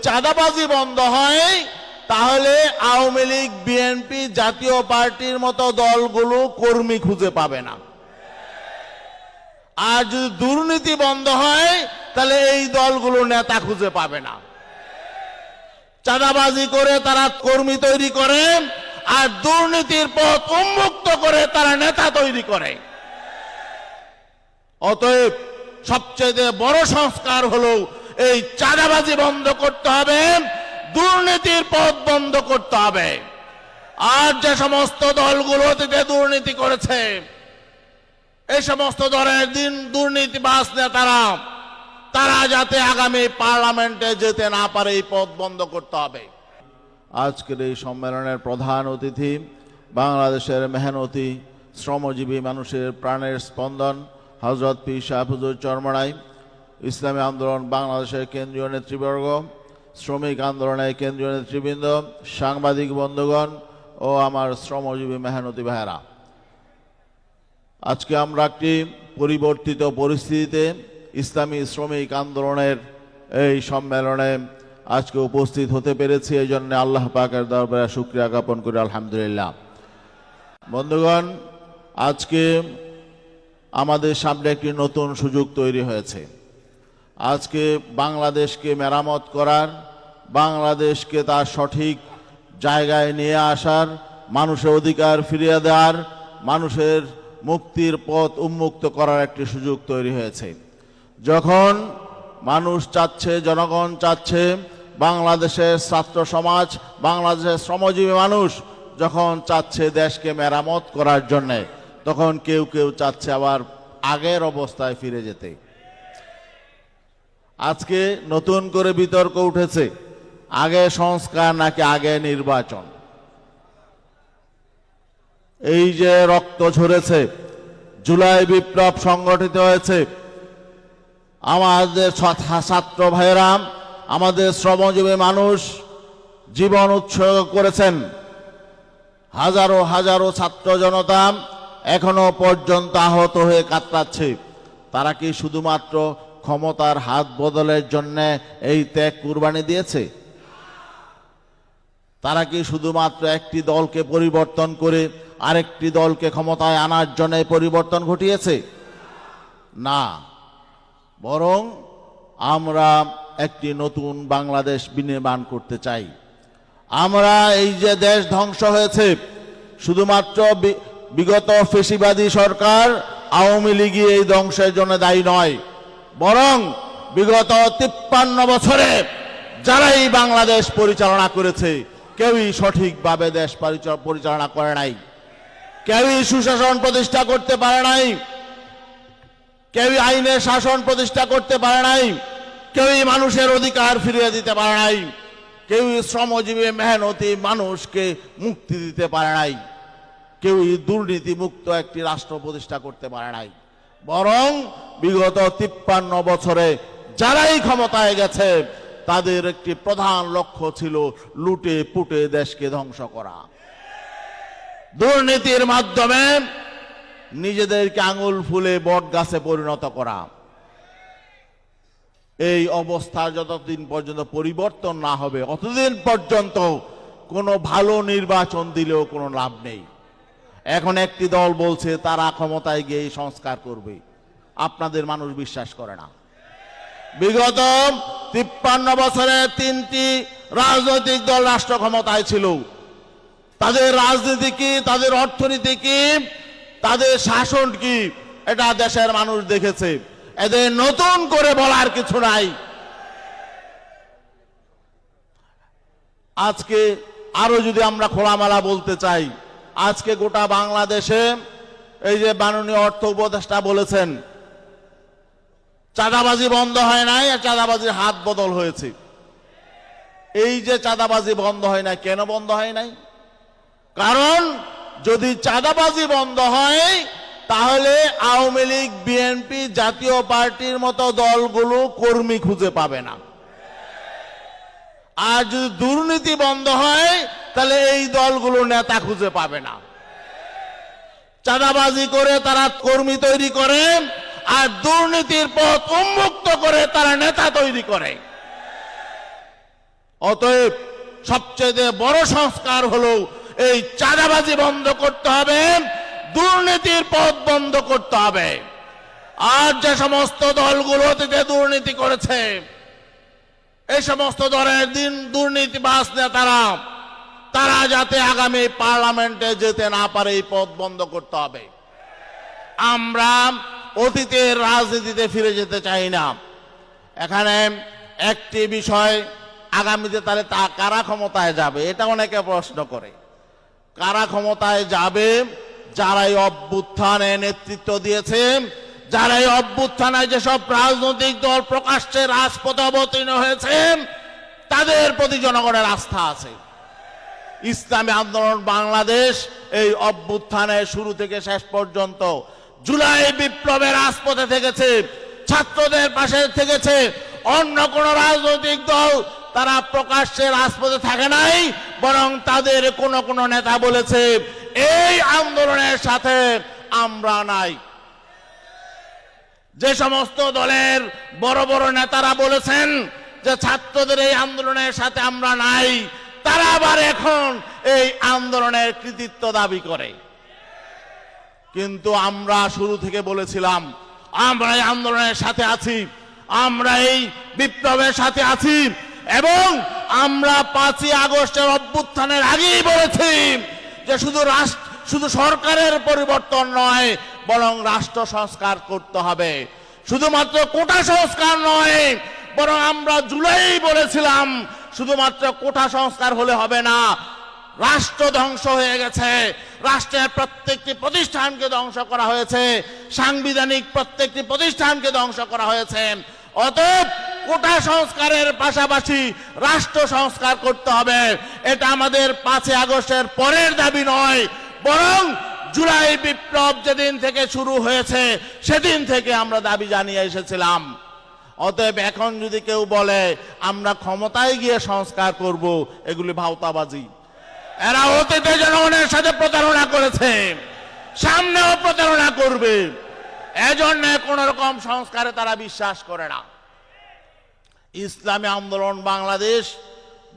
চাঁদাবাজি বন্ধ হয় তাহলে আওয়ামী লীগ, বিএনপি, জাতীয় পার্টির মতো দলগুলো কর্মী খুঁজে পাবে না। আর যদি দুর্নীতি বন্ধ হয় তাহলে এই দলগুলো নেতা খুঁজে পাবে না। চাঁদাবাজি করে তারা কর্মী তৈরি করে, আর দুর্নীতির পথ উন্মুক্ত করে তারা নেতা তৈরি করে। অতএব সবচেয়ে বড় সংস্কার হলো এই চাঁদাবাজি বন্ধ করতে হবে, দুর্নীতির পথ বন্ধ করতে হবে। আর যে সমস্ত দলগুলো থেকে দুর্নীতি করেছে, এই সমস্ত দলের দুর্নীতিবাজ নেতারা তারা যাতে আগামী পার্লামেন্টে যেতে না পারে এই পথ বন্ধ করতে হবে। আজকের এই সম্মেলনের প্রধান অতিথি বাংলাদেশের মেহনতি শ্রমজীবী মানুষের প্রাণের স্পন্দন হযরত পীর সাহেব হুজুর চরমনাই, ইসলামী আন্দোলন বাংলাদেশের কেন্দ্রীয় নেতৃবর্গ, শ্রমিক আন্দোলনের কেন্দ্রীয় নেতৃবৃন্দ, সাংবাদিক বন্ধুগণ ও আমার শ্রমজীবী মেহনতি ভাইয়েরা, আজকে আমরা একটি পরিবর্তিত পরিস্থিতিতে ইসলামী শ্রমিক আন্দোলনের এই সম্মেলনে আজকে উপস্থিত হতে পেরেছি। এই জন্য আল্লাহ পাকের দরবারে শুকরিয়া জ্ঞাপন করি, আলহামদুলিল্লাহ। বন্ধুগণ, আজকে আমাদের সামনে একটি নতুন সুযোগ তৈরি হয়েছে। আজকে বাংলাদেশকে মেরামত করার, বাংলাদেশকে তার সঠিক জায়গায় নিয়ে আসার, মানুষের অধিকার ফিরিয়ে দেওয়ার, মানুষের মুক্তির পথ উন্মুক্ত করার একটি সুযোগ তৈরি হয়েছে। যখন মানুষ চাচ্ছে, জনগণ চাচ্ছে, বাংলাদেশের ছাত্র সমাজ, বাংলাদেশের শ্রমজীবী মানুষ যখন চাচ্ছে দেশকে মেরামত করার জন্য, তখন কেউ কেউ চাচ্ছে আবার আগের অবস্থায় ফিরে যেতে। আজকে নতুন করে বিতর্ক উঠেছে, আগে সংস্কার নাকি আগে নির্বাচন। এই যে রক্ত ঝরেছে, জুলাই বিপ্লব সংগঠিত হয়েছে, আমাদের ছাত্র ভাইয়েরা, আমাদের শ্রমজীবী মানুষ জীবন উৎসর্গ করেছেন। হাজারো হাজারো ছাত্র জনতা এখনো পর্যন্ত আহত হয়ে কাতরাচ্ছে। তারা কি শুধুমাত্র ক্ষমতার হাত বদলের জন্য এই ত্যাগ কুরবানি দিয়েছে? তারা কি শুধুমাত্র একটি দলকে পরিবর্তন করে আরেকটি দলকে ক্ষমতায় আনার জন্য পরিবর্তন ঘটিয়েছে? না, বরং আমরা একটি নতুন বাংলাদেশ বিনির্মাণ করতে চাই। আমরা এই যে দেশ ধ্বংস হয়েছে, শুধুমাত্র বিগত ফ্যাসিবাদী সরকার আওয়ামী লীগই এই ধ্বংসের জন্য দায়ী নয়, বরং বিগত 53 বছরে যারাই বাংলাদেশ পরিচালনা করেছে কেউই সঠিকভাবে দেশ পরিচালনা করে নাই, কেউই সুশাসন প্রতিষ্ঠা করতে পারে নাই, কেউই আইনের শাসন প্রতিষ্ঠা করতে পারে নাই, কেউই মানুষের অধিকার ফিরিয়ে দিতে পারে নাই, কেউই শ্রমজীবী মেহনতি মানুষকে মুক্তি দিতে পারে নাই, কেউই দুর্নীতি মুক্ত একটি রাষ্ট্র প্রতিষ্ঠা করতে পারে নাই। বরং বিগত 53 বছরে যারাই ক্ষমতায় গেছে তাদের একটি প্রধান লক্ষ্য ছিল লুটে পুটে দেশকে ধ্বংস করা, দুর্নীতির মাধ্যমে নিজেদেরকে আঙুল ফুলে বট গাছে পরিণত করা। এই অবস্থা যতদিন পর্যন্ত পরিবর্তন না হবে ততদিন পর্যন্ত কোনো ভালো নির্বাচন দিলেও কোনো লাভ নেই। এখন একটি দল বলছে তারা ক্ষমতায় গিয়ে সংস্কার করবে, আপনাদের মানুষ বিশ্বাস করে না। বিগত 53 বছরে 3টি রাজনৈতিক দল রাষ্ট্র ক্ষমতায় ছিল, তাদের রাজনীতি কি, তাদের অর্থনীতি কি, তাদের শাসন কি, এটা দেশের মানুষ দেখেছে। এদের নতুন করে বলার কিছু নাই। আজকে আরো যদি আমরা খোলামেলা বলতে চাই, আজকে গোটা বাংলাদেশে এই যে মাননীয় অর্থ উপদেষ্টা বলেছেন চাঁদাবাজি বন্ধ হয় নাই, আর চাঁদাবাজির হাত বদল হয়েছে। এই যে চাঁদাবাজি বন্ধ হয় নাই, কেন বন্ধ হয় নাই? কারণ যদি চাঁদাবাজি বন্ধ হয় তাহলে আওয়ামী লীগ, বিএনপি, জাতীয় পার্টির মতো দলগুলো কর্মী খুঁজে পাবে না। আর যদি দুর্নীতি বন্ধ হয় তাহলে এই দলগুলো নেতা খুঁজে পাবে না। চাঁদাবাজি করে তারা কর্মী তৈরি করে, আর দুর্নীতির পথ উন্মুক্ত করে তারা নেতা তৈরি করে। অতএব সবচেয়ে বড় সংস্কার হলো এই চাঁদাবাজি বন্ধ করতে হবে, দুর্নীতির পথ বন্ধ করতে হবে। আর যে সমস্ত দলগুলো অতীতে দুর্নীতি করেছে, এই সমস্ত দলের দুর্নীতিবাজ নেতারা তারা যাতে আগামী পার্লামেন্টে যেতে না পারে এই পথ বন্ধ করতে হবে। আমরা অতীতের রাজনীতিতে ফিরে যেতে চাই না। এখানে একটি বিষয়, আগামীতে তাহলে কারা ক্ষমতায় যাবে এটা অনেকে প্রশ্ন করে। কারা ক্ষমতায় যাবে? যারা এই অভ্যুত্থানে নেতৃত্ব দিয়েছে, যারা এই অভ্যুত্থানে যেসব রাজনৈতিক দল প্রকাশ্যে রাজপথে অবতীর্ণ হয়েছে, তাদের প্রতি জনগণের আস্থা আছে। ইসলামী আন্দোলন বাংলাদেশ এই অভ্যুত্থানের শুরু থেকে শেষ পর্যন্ত জুলাই বিপ্লবের রাজপথে থেকেছে, ছাত্রদের পাশে থেকেছে। অন্য কোন রাজনৈতিক দল তারা প্রকাশ্যে রাজপথে থাকে নাই, বরং তাদের কোন কোন নেতা বলেছে এই আন্দোলনের সাথে আমরা নাই। যে সমস্ত দলের বড় বড় নেতারা বলেছেন যে ছাত্রদের এই আন্দোলনের সাথে আমরা নাই, তারা আবার এখন এই আন্দোলনের কৃতিত্ব দাবি করে। কিন্তু আমরা শুরু থেকে বলেছিলাম আমরা এই আন্দোলনের সাথে আছি, আমরা এই বিপ্লবের সাথে আছি, এবং আমরা 5ই আগস্টের অভ্যুত্থানের আগেই বলেছি যে শুধু সরকারের পরিবর্তন নয়, বরং রাষ্ট্র সংস্কার করতে হবে। শুধুমাত্র কোটা সংস্কার নয়, বরং আমরা জুলাই বলেছিলাম শুধুমাত্র কোটা সংস্কার হলে হবে না, রাষ্ট্র ধ্বংস হয়ে গেছে, রাষ্ট্রের প্রত্যেকটি প্রতিষ্ঠানকে ধ্বংস করা হয়েছে, সাংবিধানিক প্রত্যেকটি প্রতিষ্ঠানকে ধ্বংস করা হয়েছে। অতএব কোটা সংস্কারের পাশাপাশি রাষ্ট্র সংস্কার করতে হবে। এটা আমাদের 5ই আগস্টের পরের দাবি নয়, বরং জুলাই বিপ্লব যেদিন থেকে শুরু হয়েছে সেদিন থেকে আমরা দাবি জানিয়ে এসেছিলাম। অতএব এখন যদি কেউ বলে আমরা ক্ষমতায় গিয়ে সংস্কার করব, এগুলি ভাওতাবাজি। এরা অতীতে জনগণের সাথে প্রতারণা করেছে, সামনেও প্রতারণা করবে। এজন্য কোন রকম সংস্কারে তারা বিশ্বাস করে না। ইসলামী আন্দোলন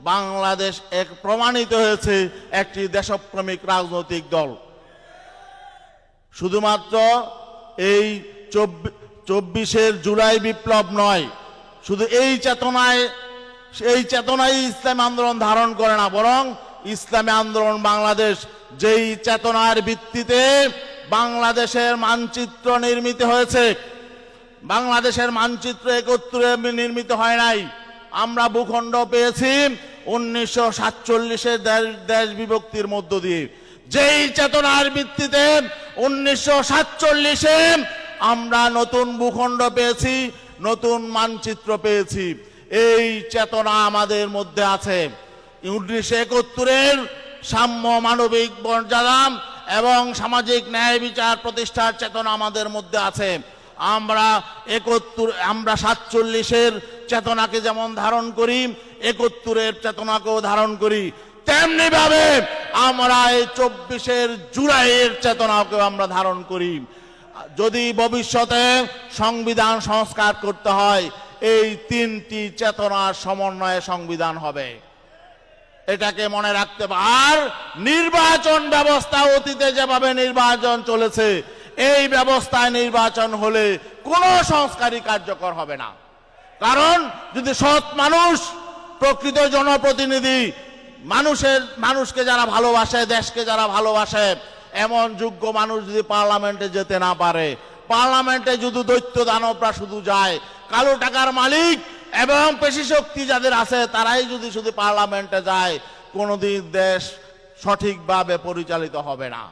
বাংলাদেশ এক প্রমাণিত হয়েছে একটি দেশপ্রেমিক রাজনৈতিক দল। শুধুমাত্র এই 24 জুলাই বিপ্লব নয়, শুধু এই চেতনায় ইসলামী আন্দোলন ধারণ করে না, বরং ইসলামী আন্দোলন বাংলাদেশ যেই চেতনার ভিত্তিতে বাংলাদেশের মানচিত্র নির্মিত হয়েছে, বাংলাদেশের মানচিত্র 71 নির্মিত হয় নাই। আমরা ভূখণ্ড পেয়েছি 1947 দেশ বিভক্তির মধ্য দিয়ে। যেই চেতনার ভিত্তিতে 1947 আমরা নতুন ভূখণ্ড পেয়েছি, নতুন মানচিত্র পেয়েছি, এই চেতনা আমাদের মধ্যে আছে। 1971 সাম্য, মানবিক মর্যাদা এবং সামাজিক ন্যায় বিচার প্রতিষ্ঠার চেতনা আমাদের মধ্যে আছে। আমরা 47 চেতনাকে যেমন ধারণ করি, 71 চেতনাকেও ধারণ করি, তেমনি ভাবে আমরা এই 24 জুলাইয়ের চেতনাকে আমরা ধারণ করি। যদি ভবিষ্যতে সংবিধান সংস্কার করতে হয়, এই 3টি চেতনার সমন্বয়ে সংবিধান হবে, এটাকে মনে রাখতে হবে। আর নির্বাচন ব্যবস্থা অতীতে যেভাবে নির্বাচন চলেছে, এই ব্যবস্থায় নির্বাচন হলে কোনো সংস্কারই কার্যকর হবে না। কারণ যদি সৎ মানুষ, প্রকৃত জনপ্রতিনিধি, মানুষকে যারা ভালোবাসে, দেশকে যারা ভালোবাসে, এমন যোগ্য মানুষ যদি পার্লামেন্টে যেতে না পারে, পার্লামেন্টে যদি দৈত্য দানবরা শুধু যায়, কালো টাকার মালিক এবং পেশি শক্তি যাদের আছে তারাই যদি শুধু পার্লামেন্টে যায়, কোনোদিন দেশ সঠিকভাবে পরিচালিত হবে না।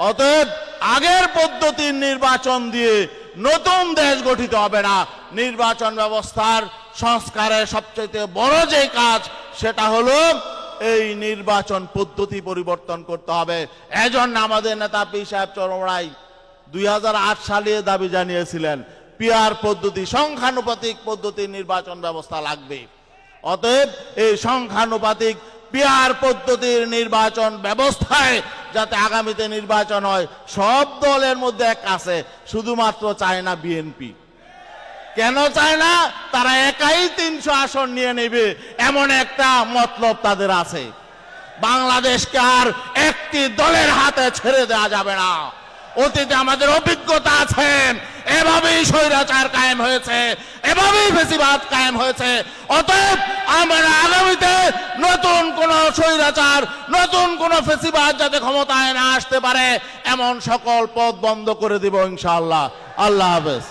অতএব আগের পদ্ধতির নির্বাচন দিয়ে নতুন দেশ গঠিত হবে না। নির্বাচন ব্যবস্থার সংস্কারের সবচেয়ে বড় যে কাজ, সেটা হলো এই নির্বাচন পদ্ধতি পরিবর্তন করতে হবে। এজন্য আমাদের নেতা পীর সাহেব চরম রায় 2008 সালে দাবি জানিয়েছিলেন পিআর পদ্ধতি, সংখ্যানুপাতিক পদ্ধতির নির্বাচন ব্যবস্থা লাগবে। অতএব এই সংখ্যানুপাতিক পিআর পদ্ধতির নির্বাচন ব্যবস্থায় যাতে আগামীতে নির্বাচন হয়, সব দলের মধ্যে এক আছে, শুধুমাত্র চায় না বিএনপি। কেন চায় না? তারা একাই 300 আসন নিয়ে নেবে, এমন একটা মতলব তাদের আছে। বাংলাদেশকে আর একটি দলের হাতে ছেড়ে দেওয়া যাবে না। অতীতে আমাদের অভিজ্ঞতা আছে, এভাবেই স্বৈরাচার কায়েম হয়েছে, এভাবেই ফ্যাসিবাদ কায়েম হয়েছে। অতএব আমরা আগামীতে নতুন কোন স্বৈরাচার, নতুন কোন ফ্যাসিবাদ যাতে ক্ষমতায় না আসতে পারে, এমন সকল পথ বন্ধ করে দিব ইনশাআল্লাহ। আল্লাহ হাফেজ।